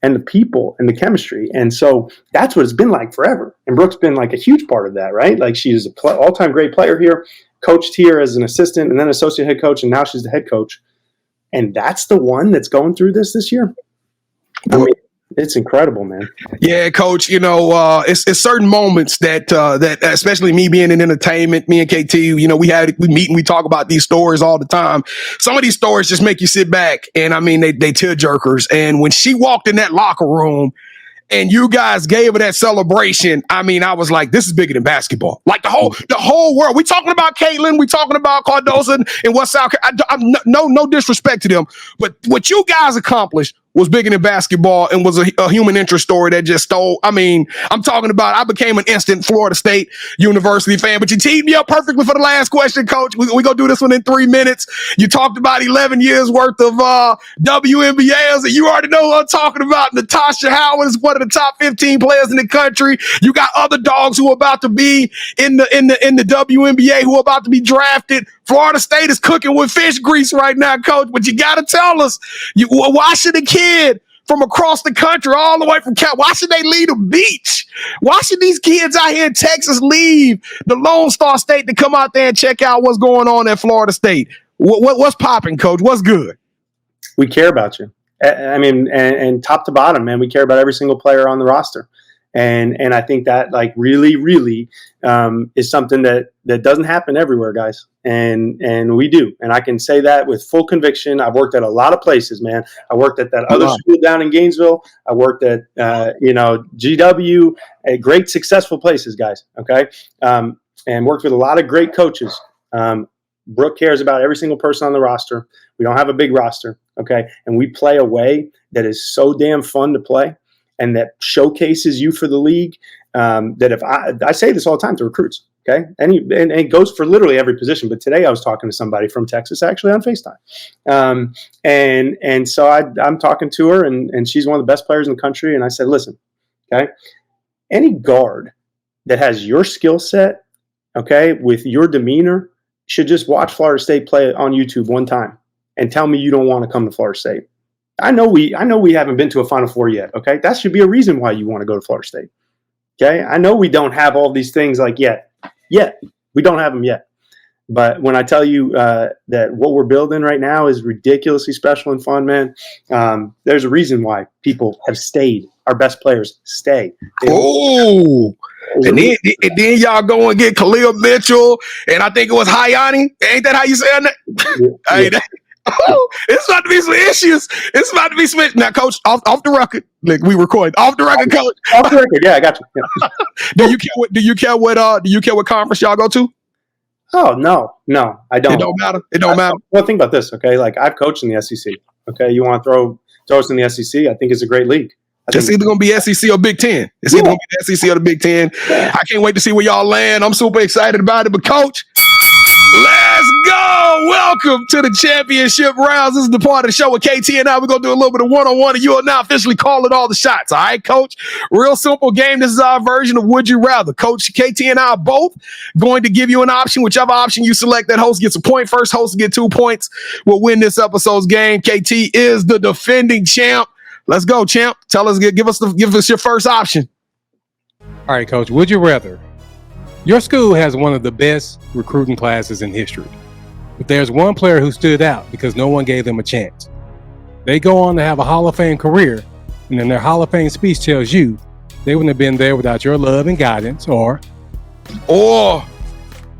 and the people and the chemistry. And so that's what it's been like forever. And Brooke's been like a huge part of that, right? Like, she's an all-time great player here, coached here as an assistant and then associate head coach, and now she's the head coach. And that's the one that's going through this year. I mean, it's incredible, man. Yeah, Coach. It's certain moments that especially me being in entertainment, me and KT, we meet and we talk about these stories all the time. Some of these stories just make you sit back, and I mean, they tear jerkers. And when she walked in that locker room, and you guys gave her that celebration, I mean, I was like, this is bigger than basketball. Like, the whole world. We talking about Caitlin, we talking about Cardoza and West South. No disrespect to them, but what you guys accomplished was bigger than basketball and was a human interest story that just stole. I mean, I'm talking about, I became an instant Florida State University fan, but you teed me up perfectly for the last question, Coach. We gonna do this one in 3 minutes. You talked about 11 years worth of WNBAs, and you already know what I'm talking about. Natasha Howard is one of the top 15 players in the country. You got other dogs who are about to be in the WNBA who are about to be drafted. Florida State is cooking with fish grease right now, Coach, but you got to tell us, why should a kid from across the country, all the way from Cal, why should they leave the beach? Why should these kids out here in Texas leave the Lone Star State to come out there and check out what's going on at Florida State? What's popping, Coach? What's good? We care about you. I mean, and top to bottom, man, we care about every single player on the roster. And I think that, like, really, really is something that doesn't happen everywhere, guys. And we do. And I can say that with full conviction. I've worked at a lot of places, man. I worked at that other school down in Gainesville. I worked at, GW, at great successful places, guys. Okay. And worked with a lot of great coaches. Brooke cares about every single person on the roster. We don't have a big roster. Okay. And we play a way that is so damn fun to play, and that showcases you for the league, that if I say this all the time to recruits, okay? And it goes for literally every position. But today I was talking to somebody from Texas, actually, on FaceTime. And so I'm talking to her, and she's one of the best players in the country. And I said, listen, okay, any guard that has your skill set, okay, with your demeanor, should just watch Florida State play on YouTube one time and tell me you don't want to come to Florida State. I know we haven't been to a Final Four yet, okay? That should be a reason why you want to go to Florida State, okay? I know we don't have all these things like yet. We don't have them yet. But when I tell you that what we're building right now is ridiculously special and fun, man, there's a reason why people have stayed. Our best players stay. Oh, and then y'all go and get Khalil Mitchell, and I think it was Hayani. Ain't that how you say that? Yeah. Oh, it's about to be some issues. It's about to be some issues. Now, Coach, off the record. Like, we record off the record, Coach. Off the record, yeah, I got you. Yeah. Do you care what conference y'all go to? Oh, no, I don't. It don't matter. Well, think about this, okay? Like, I've coached in the SEC. Okay, you want to throw us in the SEC? I think it's a great league. It's either going to be SEC or Big Ten. It's either going to be the SEC or the Big Ten. Yeah. I can't wait to see where y'all land. I'm super excited about it. But, Coach, let's go. Welcome to the championship rounds. This is the part of the show with KT and I. We're going to do a little bit of one-on-one, and you are now officially calling all the shots. All right, Coach? Real simple game. This is our version of Would You Rather. Coach, KT and I are both going to give you an option. Whichever option you select, that host gets a point. First host to get 2 points will win this episode's game. KT is the defending champ. Let's go, champ. Tell us, give us your first option. All right, Coach. Would you rather? Your school has one of the best recruiting classes in history, but there's one player who stood out because no one gave them a chance. They go on to have a Hall of Fame career, and in their Hall of Fame speech tells you they wouldn't have been there without your love and guidance, or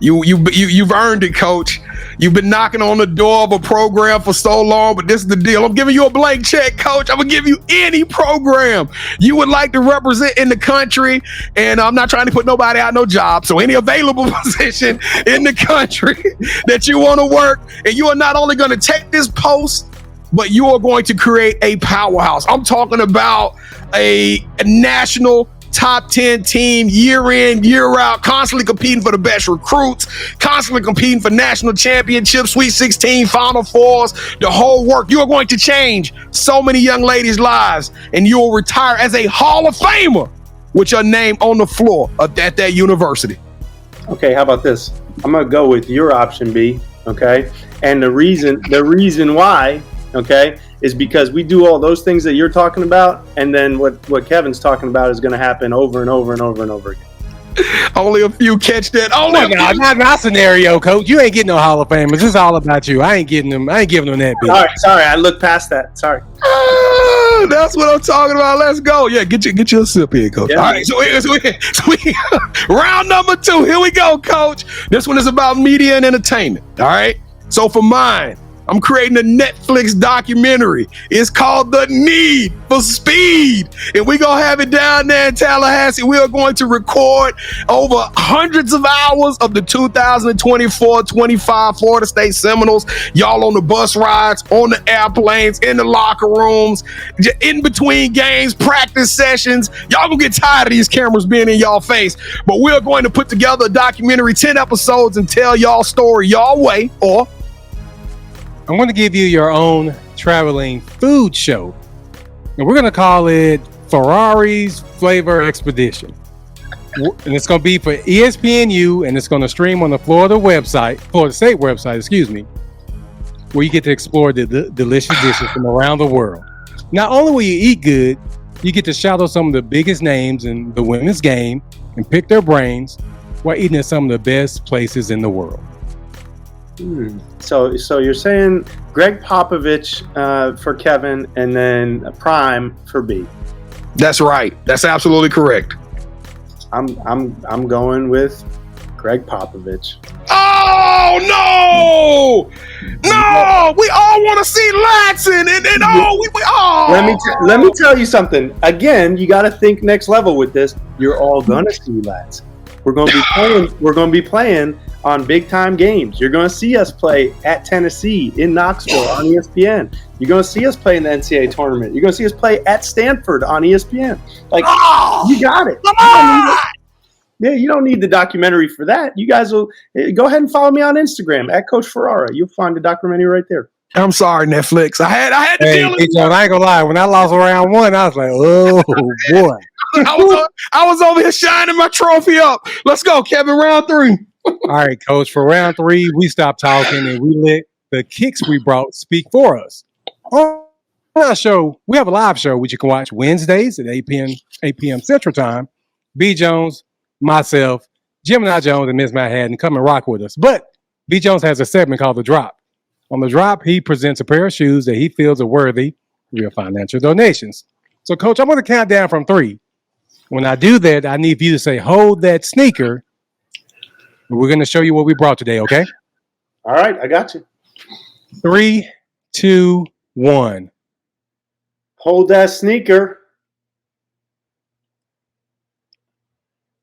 you've earned it, Coach. You've been knocking on the door of a program for so long, but this is the deal. I'm giving you a blank check, Coach. I'm going to give you any program you would like to represent in the country, and I'm not trying to put nobody out no job, so any available position in the country that you want to work, and you are not only going to take this post, but you are going to create a powerhouse. I'm talking about a national top 10 team, year in, year out, constantly competing for the best recruits, constantly competing for national championships, Sweet 16, Final Fours, the whole work. You are going to change so many young ladies' lives, and you will retire as a Hall of Famer with your name on the floor at that university. Okay, how about this? I'm gonna go with your option B. Okay, and the reason why, okay, is because we do all those things that you're talking about, and then what Kevin's talking about is going to happen over and over and over and over again. Only a few catch that. Not my scenario, Coach. You ain't getting no Hall of Famers. It's all about you. I ain't giving them that beat. Sorry, I looked past that. Sorry. That's what I'm talking about. Let's go. Yeah, get you a sip here, Coach. Yeah. All right, so we round number 2. Here we go, Coach. This one is about media and entertainment. All right. So for mine, I'm creating a Netflix documentary. It's called The Need for Speed. And we're going to have it down there in Tallahassee. We are going to record over hundreds of hours of the 2024-25 Florida State Seminoles. Y'all on the bus rides, on the airplanes, in the locker rooms, in between games, practice sessions. Y'all going to get tired of these cameras being in y'all face. But we're going to put together a documentary, 10 episodes, and tell y'all story y'all way, or I'm going to give you your own traveling food show, and we're going to call it Ferrari's Flavor Expedition. And it's going to be for ESPNU, and it's going to stream on the Florida State website, where you get to explore the delicious dishes from around the world. Not only will you eat good, you get to shadow some of the biggest names in the women's game and pick their brains while eating at some of the best places in the world. So you're saying Greg Popovich for Kevin, and then Prime for B. That's right. That's absolutely correct. I'm going with Greg Popovich. Oh no! We all want to see Latson, and Let me tell you something. Again, you got to think next level with this. You're all gonna see Latson. We're gonna be playing on big time games. You're going to see us play at Tennessee, in Knoxville on ESPN. You're going to see us play in the NCAA tournament. You're going to see us play at Stanford on ESPN. You got it. You don't need the documentary for that. You guys will go ahead and follow me on Instagram at Coach Ferrara. You'll find the documentary right there. I'm sorry, Netflix. I had to deal with it. I ain't gonna lie. When I lost round 1, I was like, oh boy. I was over here shining my trophy up. Let's go, Kevin. Round 3. All right, Coach. For round 3, we stopped talking and we let the kicks we brought speak for us. On our show, we have a live show which you can watch Wednesdays at 8 p.m. Central Time. B. Jones, myself, Gemini Jones, and Ms. Matt Haddon come and rock with us. But B. Jones has a segment called The Drop. On The Drop, he presents a pair of shoes that he feels are worthy of your financial donations. So, Coach, I'm going to count down from 3. When I do that, I need you to say, hold that sneaker. We're going to show you what we brought today, okay? All right, I got you. 3, 2, 1. Hold that sneaker.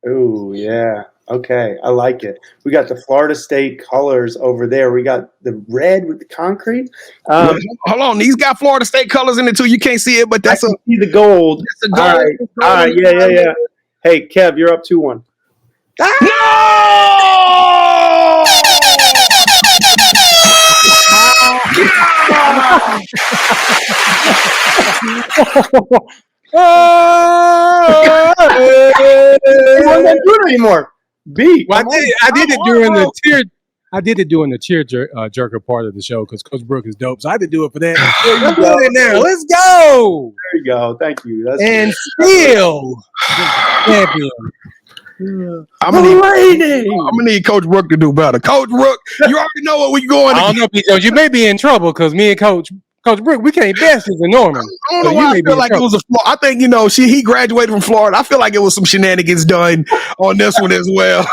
Oh, yeah. Okay, I like it. We got the Florida State colors over there. We got the red with the concrete. Hold on, these got Florida State colors in it too. You can't see it, but that's see the gold. That's the gold. All right, yeah. Hey, Kev, you're up 2-1. He wasn't do it anymore. B. Well, I did it during the tear jerker part of the show because Coach Brooke is dope. So I had to do it for that. Let's do it now. Let's go. There you go. Thank you. That's and still champion. I'm gonna need Coach Brooke to do better. Coach Brooke, you already know what we're going. I don't know, Jones. You may be in trouble because me and Coach Brooke, we can't best as a Norman. I don't know why I feel like it was I think he graduated from Florida. I feel like it was some shenanigans done on this one as well.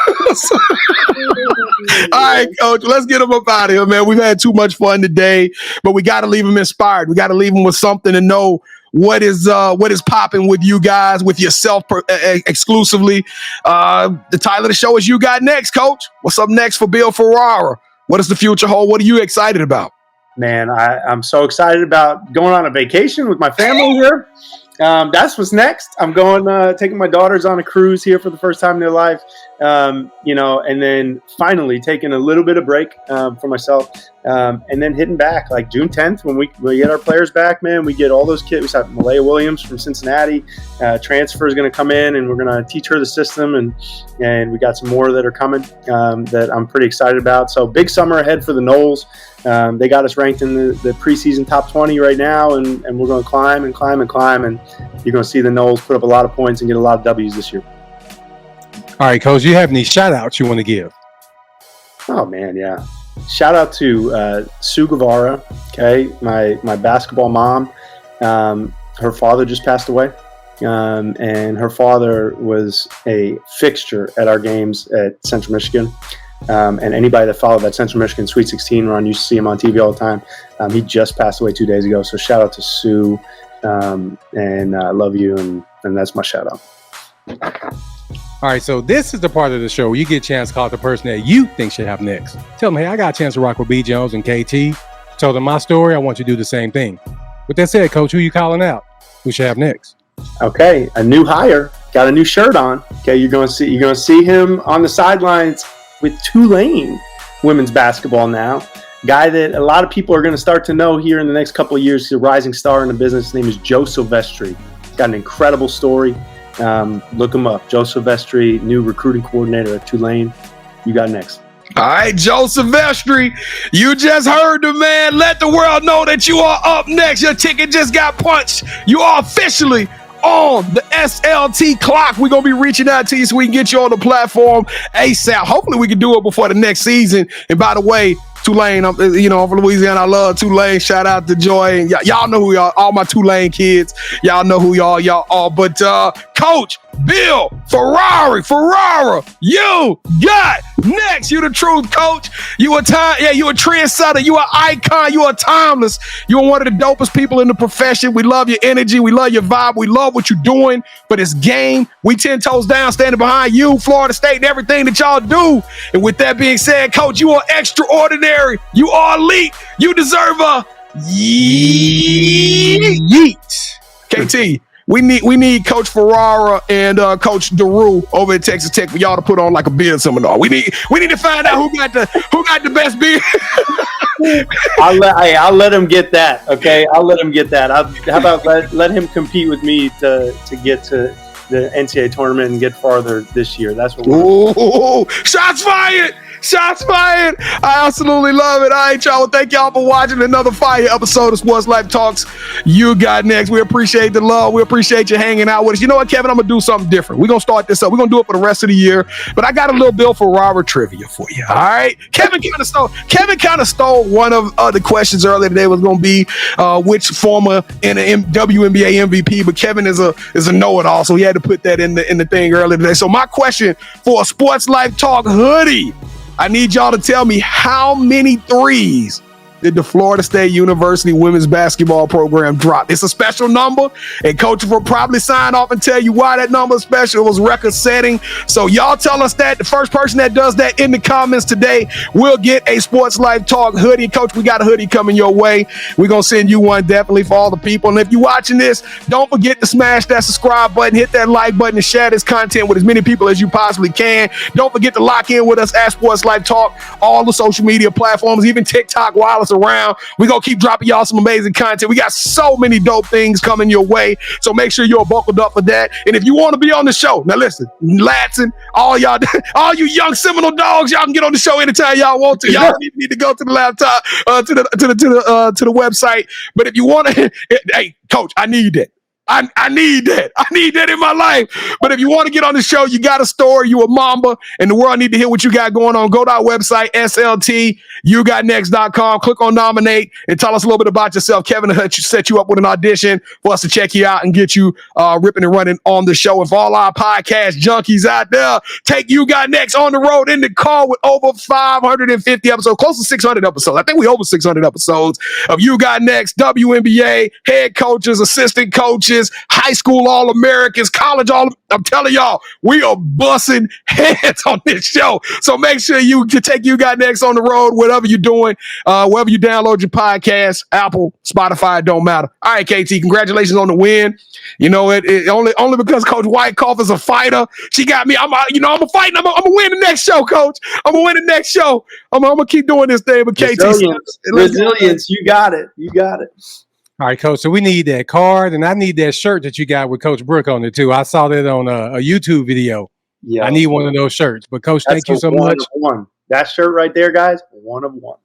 All right, Coach, let's get him up out of here, man. We've had too much fun today, but we got to leave him inspired. We got to leave him with something to know what is popping with you guys, with yourself exclusively. The title of the show is You Got Next, Coach. What's up next for Bill Ferrara? What does the future hold? What are you excited about? Man, I'm so excited about going on a vacation with my family here. That's what's next. I'm going, taking my daughters on a cruise here for the first time in their life, and then finally taking a little bit of break for myself, and then hitting back like June 10th when we get our players back, man. We get all those kids. We have Malaya Williams from Cincinnati, transfer is going to come in, and we're going to teach her the system, and we got some more that are coming that I'm pretty excited about. So big summer ahead for the Noles. They got us ranked in the preseason top 20 right now, and we're going to climb and climb and climb, and you're going to see the Noles put up a lot of points and get a lot of W's this year. All right, Coach, you have any shout-outs you want to give? Oh, man, yeah. Shout out to Sue Guevara, okay, my basketball mom. Her father just passed away, and her father was a fixture at our games at Central Michigan. And anybody that followed that Central Michigan Sweet 16 run used to see him on TV all the time. He just passed away 2 days ago. So shout out to Sue, and I love you, and that's my shout out. All right, so this is the part of the show where you get a chance to call out the person that you think should have next. Tell them, hey, I got a chance to rock with B. Jones and KT. Tell them my story. I want you to do the same thing. With that said, Coach, who you calling out? Who should have next? Okay, a new hire, got a new shirt on. Okay, you're going to see him on the sidelines with Tulane women's basketball now. Guy that a lot of people are going to start to know here in the next couple of years. He's a rising star in the business. His name is Joe Silvestri. Got an incredible story. Look him up. Joe Silvestri, new recruiting coordinator at Tulane. You got next. All right, Joe Silvestri, you just heard the man. Let the world know that you are up next. Your ticket just got punched. You are officially on the SLT clock. We're going to be reaching out to you so we can get you on the platform ASAP. Hopefully we can do it before the next season. And by the way, Tulane, I'm from Louisiana. I love Tulane. Shout out to Joy. And y'all know who y'all, all my Tulane kids. Y'all know who y'all are. But Coach Bill Ferrara, you got next. You the truth, Coach. You a trendsetter. You an icon. You are timeless. You are one of the dopest people in the profession. We love your energy. We love your vibe. We love what you're doing. But it's game. We 10 toes down, standing behind you, Florida State, and everything that y'all do. And with that being said, Coach, you are extraordinary. You are elite. You deserve a yeet. KT. We need Coach Ferrara and Coach DeRue over at Texas Tech for y'all to put on like a beer seminar. We need to find out who got the best beer. I'll let him get that. Okay, I'll let him get that. How about let him compete with me to get to the NCAA tournament and get farther this year. That's what we're shots fired. Shots fired. I absolutely love it. All right, y'all. Well, thank y'all for watching another fire episode of Sports Life Talks. You got next. We appreciate the love. We appreciate you hanging out with us. You know what, Kevin? I'm going to do something different. We're going to start this up. We're going to do it for the rest of the year. But I got a little Bill Ferrara trivia for you. All right. Kevin kind of stole one of the questions earlier today. Was going to be which former WNBA MVP. But Kevin is a know-it-all, so he had to put that in the thing earlier today. So my question for a Sports Life Talk hoodie, I need y'all to tell me how many threes did the Florida State University women's basketball program drop? It's a special number, and Coach will probably sign off and tell you why that number is special. It was record-setting. So y'all tell us that. The first person that does that in the comments today will get a Sports Life Talk hoodie. Coach, we got a hoodie coming your way. We're going to send you one definitely for all the people. And if you're watching this, don't forget to smash that subscribe button, hit that like button, and share this content with as many people as you possibly can. Don't forget to lock in with us at Sports Life Talk, all the social media platforms, even TikTok while it's around. We're going to keep dropping y'all some amazing content. We got so many dope things coming your way, so make sure you're buckled up for that. And if you want to be on the show, now listen, Latson, all y'all, all you young Seminole dogs, y'all can get on the show anytime y'all want to. Y'all need to go to the laptop, to the website. But if you want to, hey, Coach, I need that. I need that. I need that in my life. But if you want to get on the show, you got a story, you a Mamba, and the world need to hear what you got going on. Go to our website, SLTYouGotNext.com. Click on nominate and tell us a little bit about yourself. Kevin will set you up with an audition for us to check you out and get you ripping and running on the show. And for all our podcast junkies out there, take You Got Next on the road in the car with over 550 episodes, close to 600 episodes. I think we over 600 episodes of You Got Next, WNBA, head coaches, assistant coaches, coaches, high school All-Americans, college I'm telling y'all, we are busting heads on this show. So make sure you can take You Got Next on the road, whatever you're doing, wherever you download your podcast, Apple, Spotify, it don't matter. All right, KT, congratulations on the win. You know, it only because Coach Whitecoff is a fighter. She got me. I'm a fighting. I'm gonna win the next show, Coach. I'm gonna win the next show. I'm gonna keep doing this thing. But KT, resilience, you got it. You got it. All right, Coach. So we need that card, and I need that shirt that you got with Coach Brooke on it too. I saw that on a YouTube video. Yeah, I need one of those shirts. But Coach, thank you so much. One. That shirt right there, guys. 1 of 1.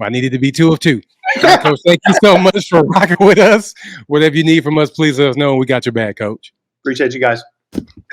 I needed to be 2 of 2. Right, Coach, thank you so much for rocking with us. Whatever you need from us, please let us know. We got your back, Coach. Appreciate you guys.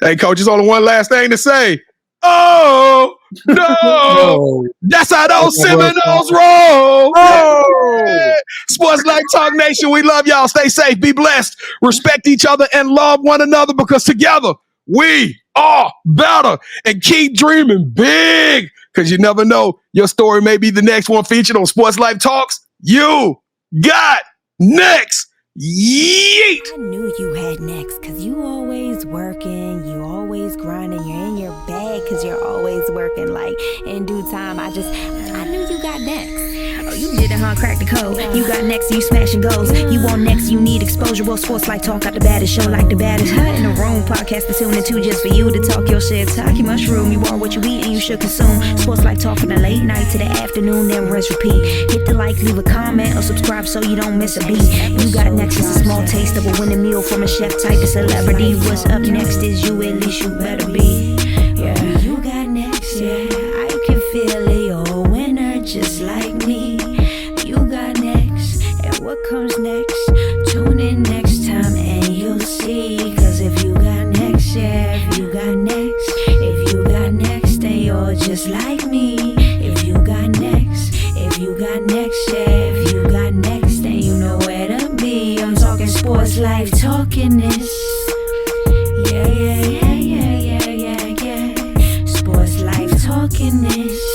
Hey, Coach, there's only one last thing to say. Oh, no. That's how those Seminoles roll. Oh. Sports Life Talk Nation, we love y'all. Stay safe, be blessed, respect each other, and love one another, because together we are better. And keep dreaming big, because you never know. Your story may be the next one featured on Sports Life Talks. You got next. Yeet! I knew you had next, because you always working, you always grinding, you're in your bag because you're always working. Like, in due time, I knew you got next. Oh, you did it, huh? Crack the code. You got next, you smashing goals. You want next, you need exposure. Well, Sports Life Talk got the baddest show, like the baddest in the room. Podcast to tune into just for you to talk your shit. Talk your mushroom. You are what you eat and you should consume. Sports Life Talk from the late night to the afternoon, then rest repeat. Hit the like, leave a comment, or subscribe so you don't miss a beat. You got next is a small taste of a winning meal from a chef type of celebrity. What's up next is you, at least you better be. Yeah, you got next, yeah. I can feel it, you're a winner just like me. You got next, and what comes next? Tune in next time and you'll see. Cause if you got next, yeah, if you got next, if you got next, then you're just like me. If you got next, if you got next, yeah, if you got next, then you know where to be. I'm talking Sports Life, talking this. Yeah, yeah, yeah, yeah, yeah, yeah, yeah. Sports Life, talking this.